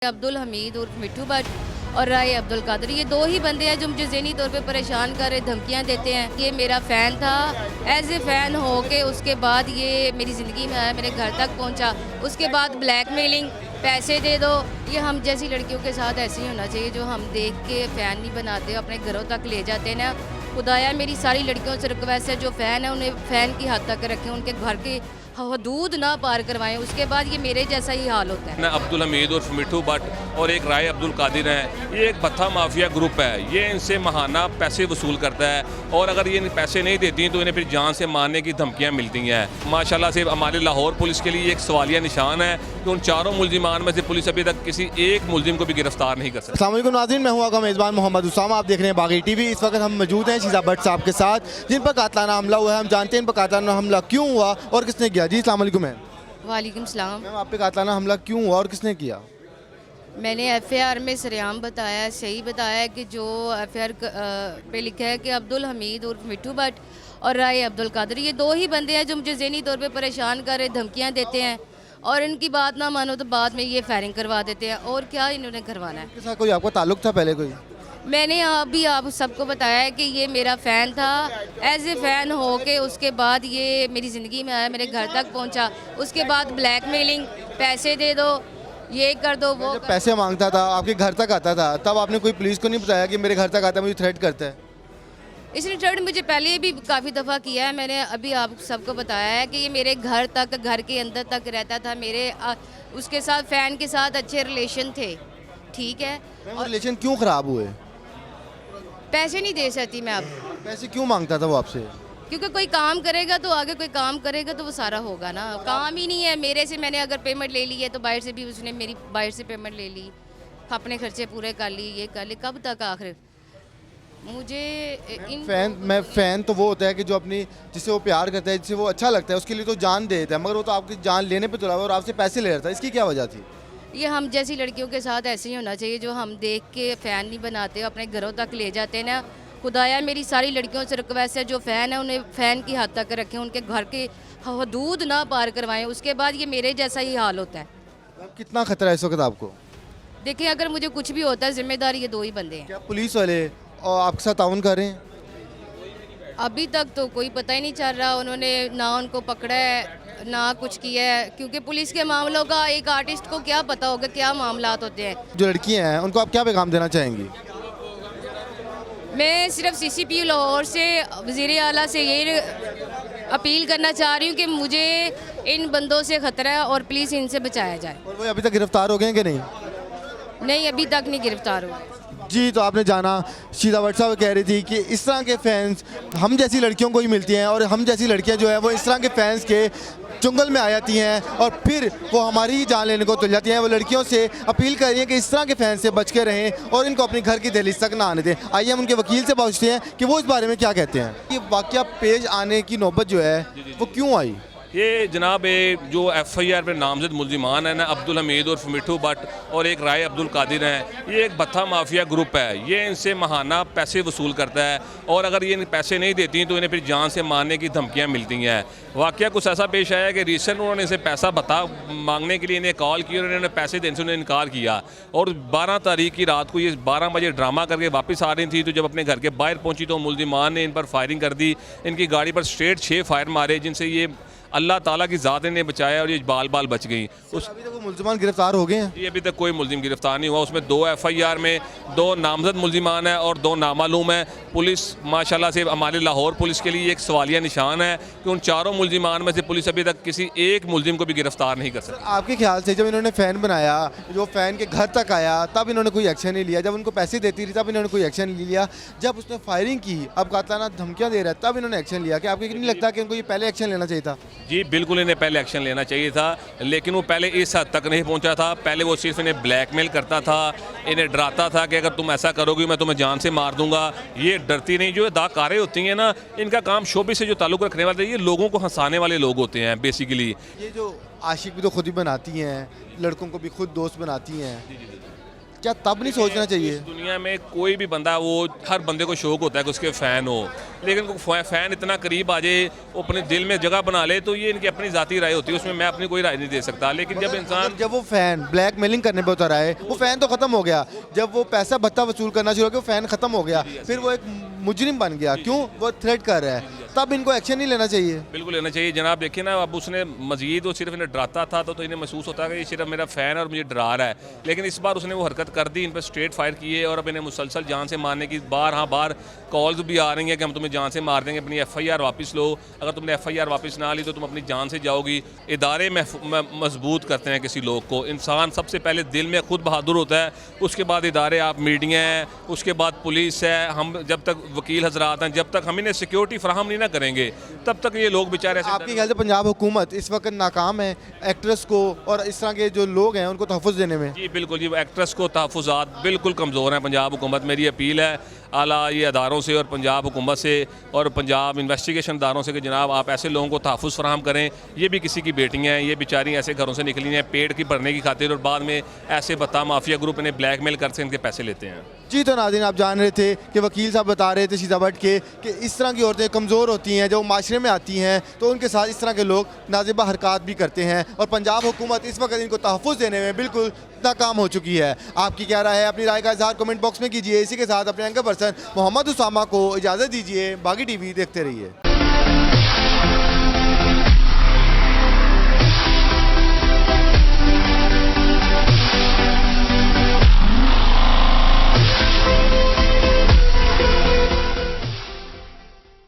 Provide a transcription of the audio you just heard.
अब्दुल हमीद उर्फ मिट्ठू भट्ट और राय अब्दुल कादर, ये दो ही बंदे हैं जो मुझे ज़हनी तौर पे परेशान कर रहे, धमकियां देते हैं। ये मेरा फ़ैन था, एज ए फ़ैन हो के उसके बाद ये मेरी ज़िंदगी में आया, मेरे घर तक पहुंचा। उसके बाद ब्लैकमेलिंग, पैसे दे दो। ये हम जैसी लड़कियों के साथ ऐसे ही होना चाहिए जो हम देख के फ़ैन नहीं बनाते, अपने घरों तक ले जाते हैं ना। खुदाया मेरी सारी लड़कियों से रिक्वेस्ट है, जो फ़ैन है उन्हें फ़ैन की हद तक रखें, उनके घर की हदूद ना पार करवाएं। उसके बाद ये मेरे जैसा ही हाल होता है। अब्दुल हमीद उर्फ मिट्ठू भट्ट और एक राय अब्दुल कादिर हैं। ये एक भत्था माफिया ग्रुप है। ये इनसे महाना पैसे वसूल करता है और अगर ये पैसे नहीं देती तो इन्हें फिर जान से मारने की धमकियां मिलती हैं। माशाल्लाह से हमारे लाहौर पुलिस के लिए एक सवालिया निशान है कि उन चारों मुलजिमान में से पुलिस अभी तक किसी एक मुलजिम को भी गिरफ्तार नहीं कर सकती। अस्सलाम वालेकुम नाज़रीन, मैं हूं आपका मेज़बान मोहम्मद उसामा। आप देख रहे हैं बागी टीवी। इस वक्त हम मौजूद हैं शीज़ा भट्ट साहब के साथ, जिन पर कातलाना हमला हुआ है। हम जानते हैं इन पर कातलाना हमला क्यों हुआ और किसने किया। जी अस्सलाम वालेकुम मैम। वालेकुम सलाम। मैम, आप पे कातलाना हमला क्यों हुआ और किसने किया? मैंने एफआईआर में सरेआम बताया, सही बताया कि जो एफआईआर पे लिखा है कि अब्दुल हमीद उर्फ मिट्ठू भट्ट और राय अब्दुल कादर, ये दो ही बंदे हैं जो मुझे ज़हनी तौर पे परेशान कर रहे, धमकियां देते हैं और इनकी बात ना मानो तो बाद में ये फायरिंग करवा देते हैं। और क्या इन्होंने करवाना है? इनके साथ कोई आपका ताल्लुक था पहले कोई? मैंने अभी आप सबको बताया है कि ये मेरा फ़ैन था, एज ए फ़ैन हो के उसके बाद ये मेरी ज़िंदगी में आया, मेरे घर तक पहुंचा। उसके बाद ब्लैकमेलिंग, पैसे दे दो, ये कर दो, वो जब पैसे मांगता था, आपके घर तक आता था, तब आपने कोई पुलिस को नहीं बताया कि मेरे घर तक आता है, मुझे थ्रेट करता है? इसने थ्रेट मुझे पहले भी काफ़ी दफ़ा किया है। मैंने अभी आप सबको बताया है कि ये मेरे घर तक, घर के अंदर तक रहता था। मेरे उसके साथ, फ़ैन के साथ अच्छे रिलेशन थे, ठीक है। और रिलेशन क्यों ख़राब हुए? पैसे नहीं दे सकती मैं अब, पैसे क्यों मांगता था वो आपसे? क्योंकि कोई काम करेगा तो आगे कोई काम करेगा तो वो सारा होगा ना। काम ही नहीं है मेरे से, मैंने अगर पेमेंट ले ली है तो बाहर से भी उसने मेरी बाहर से पेमेंट ले ली, अपने खर्चे पूरे कर ली, ये कर ली। कब तक आखिर मुझे इन फ़ैन तो वो होता है कि जो अपनी, जिससे वो प्यार करता है, जिससे वो अच्छा लगता है, उसके लिए तो जान दे देता है, मगर वो तो आपकी जान लेने पे तुला हुआ और आपसे पैसे ले रहा था। इसकी क्या वजह थी? ये हम जैसी लड़कियों के साथ ऐसे ही होना चाहिए जो हम देख के फ़ैन नहीं बनाते, अपने घरों तक ले जाते हैं ना। खुदाया मेरी सारी लड़कियों से रिक्वेस्ट है, जो फ़ैन है उन्हें फ़ैन की हद तक रखें, उनके घर की हदूद ना पार करवाएं। उसके बाद ये मेरे जैसा ही हाल होता है। कितना खतरा है इस वक्त आपको? देखिए, अगर मुझे कुछ भी होता है, जिम्मेदार ये दो ही बंदे हैं। क्या पुलिस वाले और आपके साथ ताउन कर रहे हैं? अभी तक तो कोई पता ही नहीं चल रहा, उन्होंने ना उनको पकड़ा है ना कुछ किया है, क्योंकि पुलिस के मामलों का एक आर्टिस्ट को क्या पता होगा क्या मामलात होते हैं। जो लड़कियां हैं उनको आप क्या पैगाम देना चाहेंगी? मैं सिर्फ CCPU लाहौर से, वज़ीर आला से यही अपील करना चाह रही हूँ कि मुझे इन बंदों से ख़तरा है और प्लीज़ इनसे बचाया जाए। और वो अभी तक गिरफ्तार हो गए हैं कि नहीं? नहीं, अभी तक नहीं गिरफ्तार हुआ। जी, तो आपने जाना शीज़ा भट्ट साहब कह रही थी कि इस तरह के फैंस हम जैसी लड़कियों को ही मिलती हैं और हम जैसी लड़कियां जो है वो इस तरह के फैंस के चुंगल में आ जाती हैं और फिर वो हमारी ही जान लेने को तुल जाती हैं। वो लड़कियों से अपील कर रही हैं कि इस तरह के फैंस से बच के रहें और इनको अपनी घर की दहलीज तक ना आने दें। आइए हम उनके वकील से पूछते हैं कि वो इस बारे में क्या कहते हैं। ये वाक़या पेश आने की नौबत जो है वो क्यों आई? ये जनाब जो FIR पे नामजद मुलजिमान है ना, अब्दुल हमीद उर्फ मिट्ठू भट्ट और एक राय अब्दुल कादिर हैं। ये एक भत्था माफिया ग्रुप है। ये इनसे महाना पैसे वसूल करता है और अगर ये पैसे नहीं देती तो इन्हें फिर जान से मारने की धमकियां मिलती हैं। वाक़या कुछ ऐसा पेश आया कि रिसेंट उन्होंने इसे पैसा भत्ता मांगने के लिए इन्हें कॉल की और इन्होंने पैसे देने से उन्हें इनकार किया और 12 तारीख की रात को ये 12 बजे ड्रामा करके वापस आ रही थी। तो जब अपने घर के बाहर पहुँची तो मुलजिमान ने इन पर फायरिंग कर दी। इनकी गाड़ी पर स्ट्रेट 6 फायर मारे, जिनसे ये अल्लाह ताला की ज़ात ने बचाया और ये बाल बाल बच गई। अभी तक वो मुलजिमान गिरफ्तार हो गए हैं? जी, अभी तक कोई मुलजिम गिरफ्तार नहीं हुआ। उसमें 2 FIR में 2 नामजद मुलजिमान हैं और 2 नामालूम हैं। पुलिस माशाल्लाह से हमारे लाहौर पुलिस के लिए एक सवालिया निशान है कि उन चारों मुलजिमान में से पुलिस अभी तक किसी एक मुलजिम को भी गिरफ्तार नहीं कर सकती। आपके ख्याल से जब इन्होंने फ़ैन बनाया, जो फ़ैन के घर तक आया, तब इन्होंने कोई एक्शन नहीं लिया? जब उनको पैसे देती थी तब इन्होंने कोई एक्शन नहीं लिया? जब उसने फायरिंग की, अब कातलाना धमकियाँ दे रहा है, तब इन्होंने एक्शन लिया? कि आपको नहीं लगता कि इनको ये पहले एक्शन लेना चाहिए था? जी बिल्कुल, इन्हें पहले एक्शन लेना चाहिए था, लेकिन वो पहले इस हद तक नहीं पहुंचा था। पहले वो सिर्फ इन्हें ब्लैकमेल करता था, इन्हें डराता था कि अगर तुम ऐसा करोगे मैं तुम्हें जान से मार दूंगा। ये डरती नहीं, जो दाकारें होती हैं ना, इनका काम शोबे से जो ताल्लुक़ रखने वाले, ये लोगों को हंसाने वाले लोग होते हैं बेसिकली। ये जो आशिक भी तो खुद ही बनाती हैं, लड़कों को भी खुद दोस्त बनाती हैं, क्या तब नहीं सोचना चाहिए? इस दुनिया में कोई भी बंदा, वो हर बंदे को शौक होता है कि उसके फ़ैन हो, लेकिन फ़ैन इतना करीब आ जाए, वो अपने दिल में जगह बना ले, तो ये इनकी अपनी ज़ाती राय होती है, उसमें मैं अपनी कोई राय नहीं दे सकता। लेकिन जब इंसान जब वो फैन ब्लैकमेलिंग करने पे उतर आए, वो फैन तो खत्म हो गया। जब वो पैसा भत्ता वसूल करना शुरू हो गया, वो फैन खत्म हो गया, फिर वो एक मुजरिम बन गया। क्यों? वो थ्रेट कर रहा है, तब इनको एक्शन नहीं लेना चाहिए। बिल्कुल लेना चाहिए जनाब। देखिए ना, अब उसने मजीद वो सिर्फ इन्हें डराता था, तो इन्हें महसूस होता है कि ये सिर्फ मेरा फ़ैन है और मुझे डरा रहा है, लेकिन इस बार उसने वो हरकत कर दी, इन पर स्ट्रेट फायर किए और अब इन्हें मुसलसल जान से मारने की बार कॉल्स भी आ रही हैं कि हम तुम्हें जान से मार देंगे, अपनी FIR वापस लो, अगर तुमने FIR वापस ना ली तो तुम अपनी जान से जाओगी। इदारे मजबूत करते हैं किसी लोग को। इंसान सबसे पहले दिल में खुद बहादुर होता है, उसके बाद इदारे, आप मीडिया हैं, उसके बाद पुलिस है। हम जब तक वकील हजरात हैं, जब तक हम इन्हें सिक्योरिटी फराहम नहीं ना करेंगे, तब तक ये लोग बेचारे ऐसे आपके ख्याल से पंजाब हुकूमत इस वक्त नाकाम है एक्ट्रेस को और इस तरह के जो लोग हैं उनको तहफ़्फ़ुज़ देने में? जी बिल्कुल जी, एक्ट्रेस को तहफ़्फ़ुज़ात बिल्कुल कमज़ोर हैं पंजाब हुकूमत। मेरी अपील है आला ये अदारों से और पंजाब हुकूमत से और पंजाब इन्वेस्टिगेशन अदारों से कि जनाब आप ऐसे लोगों को तहफ़्फ़ुज़ फराहम करें। ये भी किसी की बेटियाँ हैं, ये बेचारी ऐसे घरों से निकली हैं पेट की भरने की खातिर, और बाद में ऐसे बता माफिया ग्रुप इन्हें ब्लैकमेल करके इनके पैसे लेते हैं। जी, तो नाज़रीन, आप जान रहे थे कि वकील साहब बता रहे थे शीज़ा भट्ट के कि इस तरह की औरतें कमज़ोर होती हैं, जब माशरे में आती हैं तो उनके साथ इस तरह के लोग नाज़िबा हरकत भी करते हैं, और पंजाब हुकूमत इस वक्त इनको तहफ़्फ़ुज़ देने में बिल्कुल नाकाम हो चुकी है। आपकी क्या राय है? अपनी राय का इज़हार कमेंट बॉक्स में कीजिए। इसी के साथ अपने एंकर पर्सन मोहम्मद उसामा को इजाज़त दीजिए। बागी TV देखते रहिए।